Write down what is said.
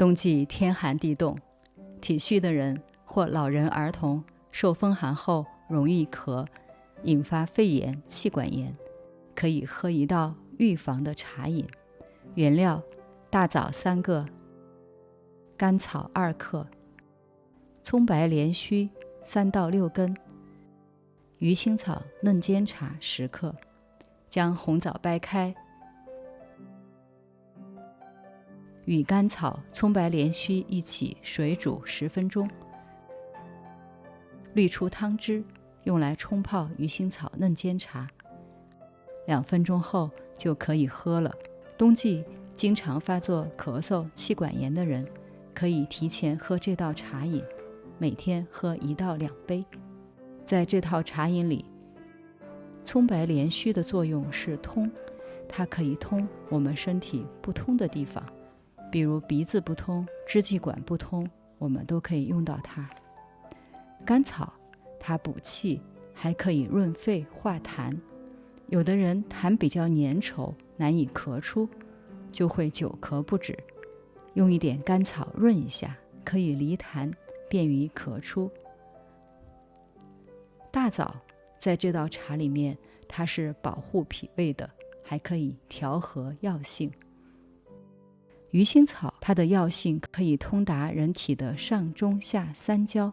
冬季天寒地冻，体虚的人或老人儿童受风寒后容易咳，引发肺炎、气管炎，可以喝一道预防的茶饮。原料：大枣3个，甘草2克，葱白连须3到6根，鱼腥草嫩煎茶10克。将红枣掰开，与甘草、葱白连须一起水煮10分钟，滤出汤汁，用来冲泡鱼腥草嫩煎茶。2分钟后就可以喝了。冬季经常发作咳嗽、气管炎的人，可以提前喝这道茶饮，每天喝1到2杯。在这套茶饮里，葱白连须的作用是通，它可以通我们身体不通的地方，比如鼻子不通、支气管不通，我们都可以用到它。甘草，它补气，还可以润肺化痰。有的人痰比较粘稠，难以咳出，就会久咳不止，用一点甘草润一下，可以离痰，便于咳出。大枣在这道茶里面，它是保护脾胃的，还可以调和药性。鱼腥草，它的药性可以通达人体的上中下3焦，